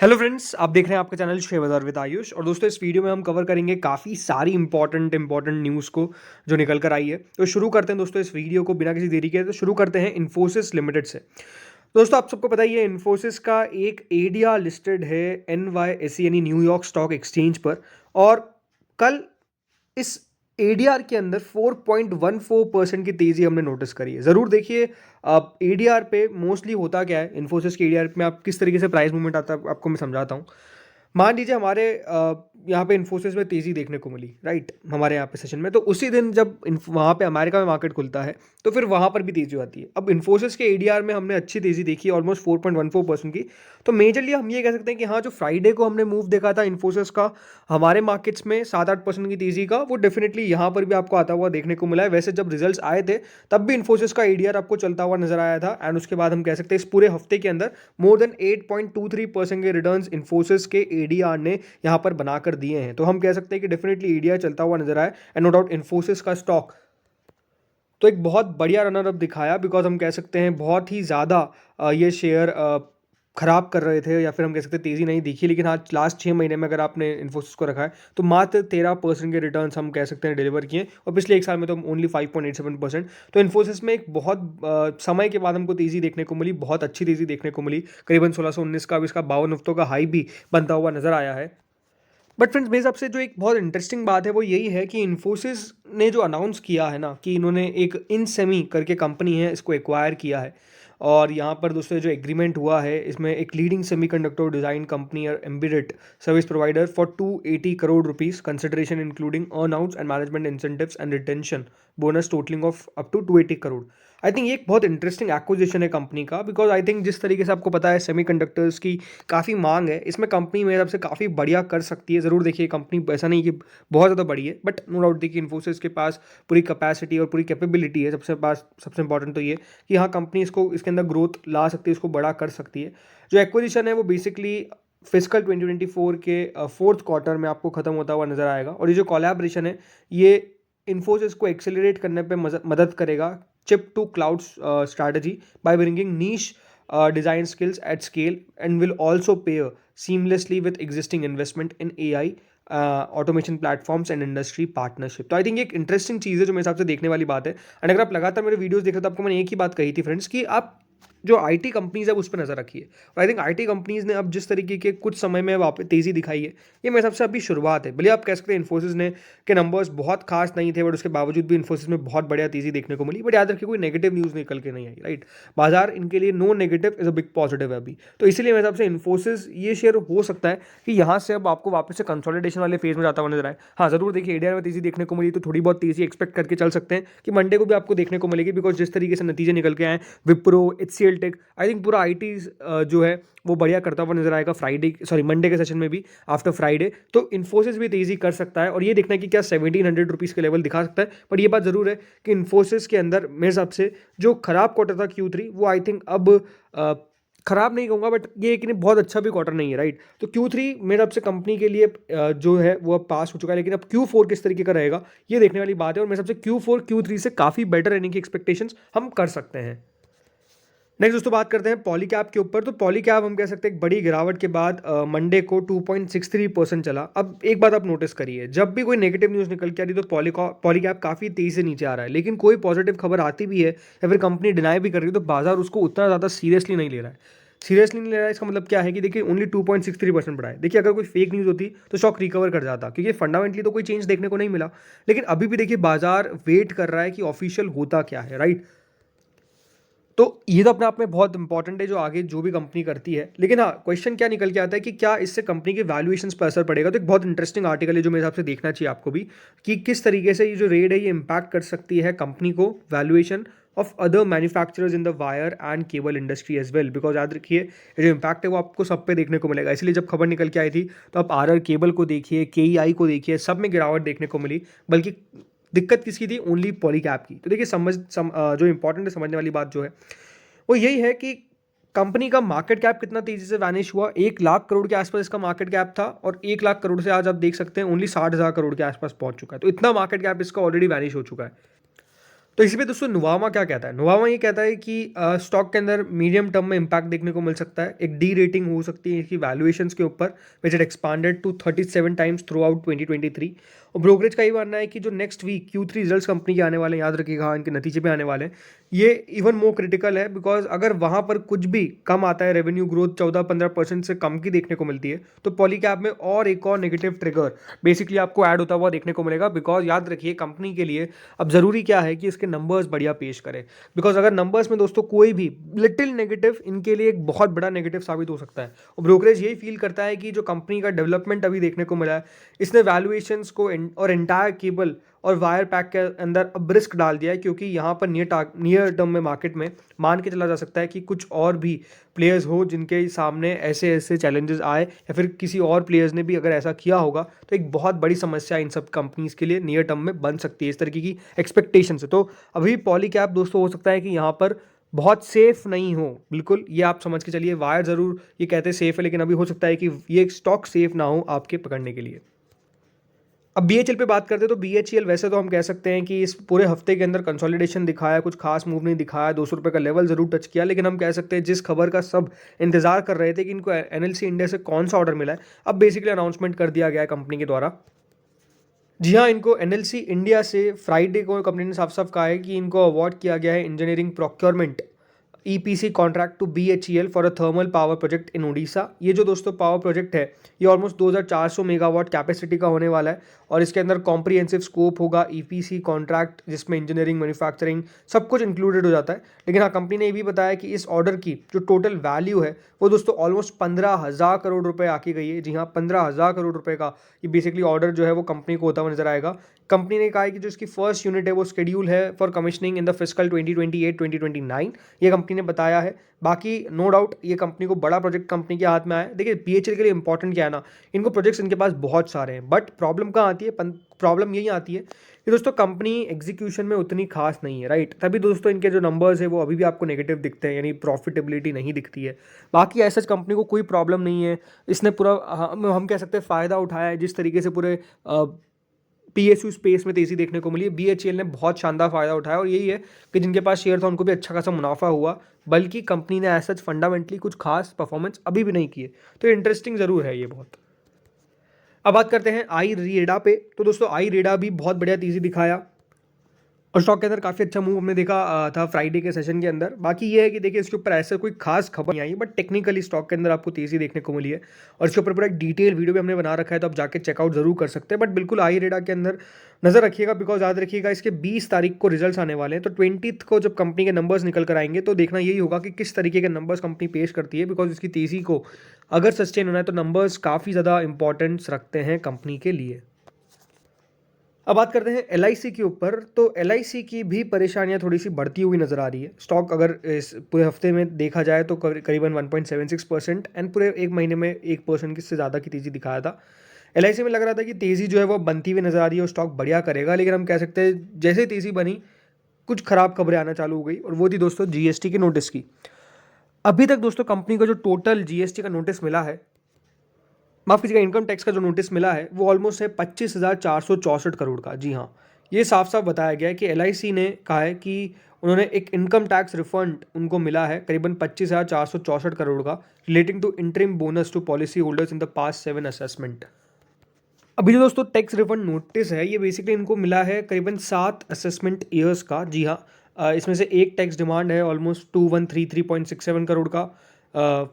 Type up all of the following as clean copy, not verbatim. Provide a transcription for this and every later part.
Hello friends, आप देख रहे हैं आपका चैनल शेयर बाजार विद आयुष। और दोस्तों, इस वीडियो में हम कवर करेंगे काफ़ी सारी इंपॉर्टेंट न्यूज़ को जो निकल कर आई है। तो शुरू करते हैं दोस्तों इस वीडियो को बिना किसी देरी के। तो शुरू करते हैं इन्फोसिस लिमिटेड से। दोस्तों, आप सबको पता ही है इन्फोसिस का एक एडीआर लिस्टेड है NYSE यानी न्यूयॉर्क स्टॉक एक्सचेंज पर। और कल इस एडीआर के अंदर 4.14% की तेज़ी हमने नोटिस करी है। ज़रूर देखिए, अब एडीआर पे मोस्टली होता क्या है, इन्फोसिस के एडीआर में आप किस तरीके से प्राइस मूवमेंट आता है आपको मैं समझाता हूँ। मान लीजिए हमारे यहाँ पे इन्फोसिस में तेज़ी देखने को मिली, राइट, हमारे यहाँ पे सेशन में। तो उसी दिन जब वहाँ पे अमेरिका में मार्केट खुलता है तो फिर वहाँ पर भी तेज़ी आती है। अब इन्फोसिस के एडीआर में हमने अच्छी तेज़ी देखी, ऑलमोस्ट 4.14% की। तो मेजरली हम ये कह सकते हैं कि हाँ, जो फ्राइडे को हमने मूव देखा था इन्फोसिस का हमारे मार्केट्स में 7-8% की तेज़ी का, वो डेफिनेटली यहाँ पर भी आपको आता हुआ देखने को मिला है। वैसे जब रिजल्ट्स आए थे तब भी इन्फोसिस का एडीआर आपको चलता हुआ नजर आया था। एंड उसके बाद हम कह सकते हैं इस पूरे हफ्ते के अंदर मोर देन 8.23% के रिटर्न्स इन्फोसिस के एडीआर ने यहाँ पर बनाकर दिए हैं। तो हम कह सकते हैं कि डेफिनेटली एडीआर चलता हुआ नजर आया। एंड नो डाउट इन्फोसिस का स्टॉक तो एक बहुत बढ़िया रनर अप दिखाया, बिकॉज हम कह सकते हैं बहुत ही ज़्यादा ये शेयर खराब कर रहे थे, या फिर हम कह सकते हैं तेज़ी नहीं दिखी। लेकिन आज लास्ट 6 महीने में अगर आपने इन्फोसिस को रखा है तो मात्र 13% के रिटर्न्स हम कह सकते हैं डिलीवर किए। और पिछले एक साल में तो ओनली 5.87%। तो इन्फोसिस में एक बहुत समय के बाद हमको तेज़ी देखने को मिली, बहुत अच्छी तेज़ी देखने को मिली। करीबन 1619 का, अब इसका 52 हफ्तों का हाई भी बनता हुआ नजर आया है। बट फ्रेंड्स, मेरे हिसाब से जो एक बहुत इंटरेस्टिंग बात है वो यही है कि इन्फोसिस ने जो अनाउंस किया है ना, कि इन्होंने एक इनसेमी करके कंपनी है, इसको एक्वायर किया है। और यहाँ पर दोस्तों जो एग्रीमेंट हुआ है, इसमें एक लीडिंग सेमीकंडक्टर डिज़ाइन कंपनी और embedded service provider for 280 crore rupees consideration including earn outs and management incentives and retention bonus totalling of up to 280 crore. I think ये एक बहुत इंटरेस्टिंग एक्विजिशन है कंपनी का, बिकॉज आई थिंक जिस तरीके से आपको पता है सेमीकंडक्टर्स की काफ़ी मांग है, इसमें कंपनी मेरे हिसाब से काफ़ी बढ़िया कर सकती है। ज़रूर देखिए, कंपनी ऐसा नहीं कि बहुत ज़्यादा बड़ी है, बट नो डाउट देखिए इन्फोसिस के पास पूरी कैपेसिटी और पूरी कैपेबिलिटी है। सबसे इंपॉर्टेंट तो ये कि हाँ, कंपनी इसको इसके अंदर ग्रोथ ला सकती है, इसको बड़ा कर सकती है। जो एक्विजिशन है वो बेसिकली फिजिकल 2024 के फोर्थ क्वार्टर में आपको खत्म होता हुआ नजर आएगा। और ये जो कोलैबोरेशन है ये इन्फोसिस को एक्सेलरेट करने पे मदद करेगा chip to cloud strategy by bringing niche design skills at scale, and will also pair seamlessly with existing investment in AI, automation platforms and industry partnership. तो आई थिंक एक इंटरेस्टिंग चीज़ है जो मेरे हिसाब से देखने वाली बात है। एंड अगर आप लगातार मेरे वीडियोस देख रहे हो तो आपको मैंने एक ही बात कही थी फ्रेंड्स, कि आप जो आईटी कंपनीज है उस पर नजर रखिए। और आई थिंक आईटी कंपनीज ने अब जिस तरीके के कुछ समय में वापस तेजी दिखाई है, ये मेरे हिसाब से अभी शुरुआत है। भले आप कह सकते हैं इन्फोसिस ने के नंबर्स बहुत खास नहीं थे, बट उसके बावजूद भी इन्फोसिस में बहुत बढ़िया तेजी देखने को मिली। बट याद रखिए, कोई नेगेटिव न्यूज़ निकल के नहीं आई, राइट। बाजार इनके लिए no negative is a big positive है अभी। तो इसीलिए मेरे हिसाब से इन्फोसिस ये शेयर हो सकता है कि यहाँ से अब आपको वापस से कंसोलिडेशन वाले फेज में जाता हुआ नजर आए। हाँ, जरूर देखिए, एडीआर में तेजी देखने को मिली तो थोड़ी बहुत तेजी एक्सपेक्ट करके चल सकते हैं कि मंडे को भी आपको देखने को मिलेगी, बिकॉज जिस तरीके से नतीजे निकल के आए, Wipro, HCL tech, I think पूरा आईटी जो है वो बढ़िया करता हुआ नजर आएगा मंडे के सेशन में भी आफ्टर फ्राइडे। तो इन्फोसिस भी तेजी कर सकता है, और ये देखना है कि क्या 1700 रुपीज़ के लेवल दिखा सकता है। पर ये बात जरूर है कि इन्फोसिस के अंदर मेरे हिसाब से जो खराब क्वार्टर था Q3, वो आई थिंक अब खराब नहीं कहूँगा, बट ये कि बहुत अच्छा भी क्वार्टर नहीं है, राइट। तो Q3 मेरे हिसाब से कंपनी के लिए जो है वो अब पास हो चुका है। लेकिन अब Q4 किस तरीके का रहेगा ये देखने वाली बात है। और मेरे हिसाब से Q4 Q3 से काफ़ी बेटर रहने की एक्सपेक्टेशंस हम कर सकते हैं। नेक्स्ट दोस्तों, बात करते हैं पॉलीकैब के ऊपर। तो पॉलीकैब हम कह सकते हैं एक बड़ी गिरावट के बाद मंडे को 2.63% चला। अब एक बात आप नोटिस करिए, जब भी कोई नेगेटिव न्यूज़ निकल के आ रही है तो पॉलीकैब काफ़ी तेज़ी से नीचे आ रहा है। लेकिन कोई पॉजिटिव खबर आती भी है या फिर कंपनी डिनाई भी कर रही है तो बाजार उसको उतना ज़्यादा सीरियसली नहीं ले रहा है। सीरियसली नहीं ले रहा है, इसका मतलब क्या है कि देखिए ओनली 2.63% बढ़ा है। देखिए, अगर कोई फेक न्यूज़ होती तो स्टॉक रिकवर कर जाता, क्योंकि फंडामेंटली तो कोई चेंज देखने को नहीं मिला। लेकिन अभी भी देखिए बाजार वेट कर रहा है कि ऑफिशियल होता क्या है, राइट। तो ये तो अपने आप में बहुत इंपॉर्टेंट है जो आगे जो भी कंपनी करती है। लेकिन हाँ, क्वेश्चन क्या निकल के आता है कि क्या इससे कंपनी के वैल्यूएशंस पर असर पड़ेगा। तो एक बहुत इंटरेस्टिंग आर्टिकल है जो मेरे हिसाब से देखना चाहिए आपको भी, कि किस तरीके से ये जो रेड है ये इंपैक्ट कर सकती है कंपनी को valuation of other manufacturers in the wire and cable industry as well. Because याद रखिए, ये जो इम्पैक्ट है वो आपको सब पे देखने को मिलेगा। इसलिए जब खबर निकल के आई थी तो आप RR केबल को देखिए, KEI को देखिए, सब में गिरावट देखने को मिली। बल्कि दिक्कत किसकी थी? ओनली पॉलीकैब की। तो देखिए, जो इंपॉर्टेंट है समझने वाली बात जो है वो यही है कि कंपनी का मार्केट कैप कितना तेजी से वैनिश हुआ। 1 लाख करोड़ के आसपास इसका मार्केट कैप था, और 1 लाख करोड़ से आज आप देख सकते हैं ओनली 60,000 करोड़ के आसपास पहुंच चुका है। तो इतना मार्केट कैप इसका ऑलरेडी वैनिश हो चुका है। तो इसी पे दोस्तों नुवामा क्या कहता है? नुवामा ये कहता है कि स्टॉक के अंदर मीडियम टर्म में इम्पैक्ट देखने को मिल सकता है। एक डी रेटिंग हो सकती है इसकी वैल्यूएशंस के ऊपर, which it expanded to 37 times throughout 2023। और ब्रोकरेज का ये मानना है कि जो next week Q3 results company के आने वाले हैं, याद रखिएगा इनके नतीजे पे आने वाले हैं, ये इवन मोर क्रिटिकल है, बिकॉज अगर वहाँ पर कुछ भी कम आता है, रेवेन्यू ग्रोथ 14-15% से कम की देखने को मिलती है, तो पॉलीकैब में और एक और नेगेटिव ट्रिगर बेसिकली आपको ऐड होता हुआ देखने को मिलेगा। बिकॉज याद रखिए कंपनी के लिए अब जरूरी क्या है कि इसके नंबर्स बढ़िया पेश करे। बिकॉज अगर नंबर्स में दोस्तों कोई भी लिटिल नेगेटिव इनके लिए एक बहुत बड़ा नेगेटिव साबित हो सकता है। और ब्रोकरेज यही फील करता है कि जो कंपनी का डेवलपमेंट अभी देखने को मिला है, इसने वैल्यूएशंस को और एंटायर केबल और वायर पैक के अंदर अब रिस्क डाल दिया है, क्योंकि यहाँ पर नियर टर्म में मार्केट में मान के चला जा सकता है कि कुछ और भी प्लेयर्स हो जिनके सामने ऐसे ऐसे चैलेंजेस आए, या फिर किसी और प्लेयर्स ने भी अगर ऐसा किया होगा तो एक बहुत बड़ी समस्या इन सब कंपनीज के लिए नियर टर्म में बन सकती है इस तरीके की एक्सपेक्टेशन से। तो अभी पॉलीकैब दोस्तों हो सकता है कि यहाँ पर बहुत सेफ नहीं हो, बिल्कुल ये आप समझ के चलिए। वायर ज़रूर ये कहते हैं सेफ है, लेकिन अभी हो सकता है कि ये स्टॉक सेफ ना हो आपके पकड़ने के लिए। अब BHL पे बात करते हैं तो BHEL वैसे तो हम कह सकते हैं कि इस पूरे हफ्ते के अंदर कंसोलिडेशन दिखाया, कुछ खास मूव नहीं दिखाया, 200 रुपये का लेवल जरूर टच किया, लेकिन हम कह सकते हैं जिस खबर का सब इंतजार कर रहे थे कि इनको NLC इंडिया से कौन सा ऑर्डर मिला है, अब बेसिकली अनाउंसमेंट कर दिया गया है कंपनी के द्वारा। जी हाँ, इनको NLC इंडिया से फ्राइडे को कंपनी ने साफ साफ कहा है कि इनको अवार्ड किया गया है engineering procurement EPC contract to BHEL for a thermal power project in Orissa. ये जो दोस्तों पावर प्रोजेक्ट है ये ऑलमोस्ट 2400 मेगावाट कैपेसिटी का होने वाला है, और इसके अंदर कॉम्प्रिहेंसिव स्कोप होगा, EPC कॉन्ट्रैक्ट जिसमें इंजीनियरिंग मैन्युफैक्चरिंग सब कुछ इंक्लूडेड हो जाता है। लेकिन हाँ, कंपनी ने ये भी बताया कि इस ऑर्डर की जो टोटल वैल्यू है वो दोस्तों ऑलमोस्ट 15,000 करोड़ रुपए आकी गई है। जी हाँ, 15,000 करोड़ रुपए का ये बेसिकली ऑर्डर जो है वो कंपनी को होता हुआ नजर आएगा। कंपनी ने कहा है कि जो इसकी फर्स्ट यूनिट है वो शेड्यूल है for commissioning in the fiscal 2028-2029, ये कंपनी ने बताया है। बाकी नो डाउट ये कंपनी को बड़ा प्रोजेक्ट कंपनी के हाथ में आया। देखिए BHL के लिए इंपॉर्टेंट क्या है ना, इनको प्रोजेक्ट्स इनके पास बहुत सारे हैं, बट प्रॉब्लम कहाँ आती है? प्रॉब्लम यही आती है कि दोस्तों कंपनी एग्जीक्यूशन में उतनी खास नहीं है, राइट। तभी दोस्तों इनके जो नंबर्स है वो अभी भी आपको नेगेटिव दिखते हैं, यानी प्रॉफिटेबिलिटी नहीं दिखती है। बाकी ऐसा कंपनी को कोई प्रॉब्लम नहीं है, इसने पूरा हम कह सकते हैं फ़ायदा उठाया है जिस तरीके से पूरे PSU स्पेस में तेज़ी देखने को मिली है। BHEL ने बहुत शानदार फायदा उठाया, और यही है कि जिनके पास शेयर था उनको भी अच्छा खासा मुनाफा हुआ, बल्कि कंपनी ने ऐसा फंडामेंटली कुछ खास परफॉर्मेंस अभी भी नहीं किए। तो इंटरेस्टिंग ज़रूर है ये बहुत। अब बात करते हैं आई रेडा पे। तो दोस्तों आई रेडा भी बहुत बढ़िया तेज़ी दिखाया, और स्टॉक के अंदर काफ़ी अच्छा मूव हमने देखा था फ्राइडे के सेशन के अंदर। बाकी ये है कि देखिए इसके ऊपर ऐसा कोई खास खबर नहीं आई, बट टेक्निकली स्टॉक के अंदर आपको तेज़ी देखने को मिली है, और इसके ऊपर पूरा एक डिटेल वीडियो भी हमने बना रखा है, तो आप जाके चेकआउट जरूर कर सकते हैं। बट बिल्कुल आई रेडा के अंदर नजर रखिएगा, बिकॉज याद रखिएगा इसके 20 तारीख को रिजल्ट्स आने वाले हैं। तो 20 को जब कंपनी के नंबर्स निकल कर आएंगे तो देखना यही होगा कि किस तरीके के नंबर्स कंपनी पेश करती है, बिकॉज इसकी तेज़ी को अगर सस्टेन होना है तो नंबर्स काफ़ी ज़्यादा इंपॉर्टेंस रखते हैं कंपनी के लिए। अब बात करते हैं LIC के ऊपर। तो LIC की भी परेशानियां थोड़ी सी बढ़ती हुई नजर आ रही है। स्टॉक अगर इस पूरे हफ्ते में देखा जाए तो करीबन 1.76% एंड पूरे एक महीने में 1% से ज़्यादा की तेज़ी दिखाया था। LIC में लग रहा था कि तेज़ी जो है वो बनती हुई नजर आ रही है और स्टॉक बढ़िया करेगा, लेकिन हम कह सकते हैं जैसे तेज़ी बनी कुछ खराब खबरें आना चालू हो गई, और वो थी दोस्तों GST के नोटिस की। अभी तक दोस्तों कंपनी को जो टोटल GST का नोटिस मिला है, माफ कीजिएगा इनकम टैक्स का जो नोटिस मिला है, वो ऑलमोस्ट है 25,464 करोड़ का। जी हाँ, ये साफ साफ बताया गया है कि LIC ने कहा है कि उन्होंने एक इनकम टैक्स रिफंड उनको मिला है करीबन 25,464 करोड़ का, relating to interim bonus to policy holders in the past 7 assessment. अभी जो दोस्तों टैक्स रिफंड नोटिस है ये बेसिकली इनको मिला है करीबन 7 असेसमेंट ईयर्स का। जी हाँ, इसमें से एक टैक्स डिमांड है ऑलमोस्ट 2133.67 करोड़ का,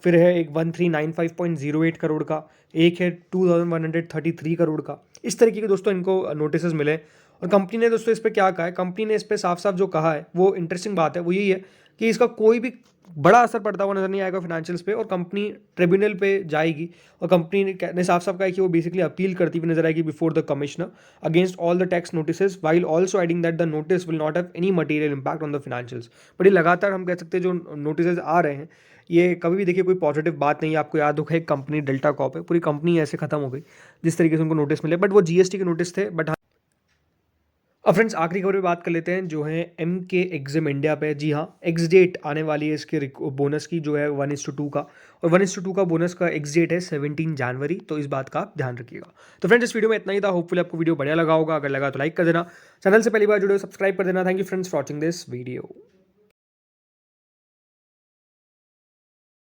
फिर है एक 1395.08 करोड़ का, एक है 2133 करोड़ का। इस तरीके के दोस्तों इनको नोटिस मिले। और कंपनी ने दोस्तों इस पर क्या कहा है, कंपनी ने इस पर साफ साफ जो कहा है वो इंटरेस्टिंग बात है, वो यही है कि इसका कोई भी बड़ा असर पड़ता हुआ नजर नहीं आएगा फाइनेंशियल्स पे, और कंपनी ट्रिब्यूनल पे जाएगी, और कंपनी ने साफ साफ कहा है कि वो बेसिकली अपील करती हुई नजर आएगी before the commissioner against all the tax notices, while also adding that the notice will not have any material impact on the financials. But ये लगातार हम कह सकते हैं जो नोटिस आ रहे हैं ये कभी भी देखिए कोई पॉजिटिव बात नहीं है। आपको याद होगा एक कंपनी डेल्टा कॉप है, पूरी कंपनी ऐसे खत्म हो गई जिस तरीके से उनको नोटिस मिले, बट वो GST के नोटिस थे। बट अब फ्रेंड्स आखिरी खबर पे बात कर लेते हैं जो है एम के एग्जाम इंडिया पे। जी हाँ, एक्स डेट आने वाली है इसके बोनस की जो है 1:2 का, और 1:2 का बोनस का एक्स डेट है 17 जनवरी। तो इस बात का आप ध्यान रखिएगा। तो फ्रेंड्स इस वीडियो में इतना ही था। होपफुली आपको वीडियो बढ़िया लगा होगा। अगर लगा तो लाइक कर देना, चैनल से पहली बार जुड़े हो सब्सक्राइब कर देना। Thank you friends for watching this video.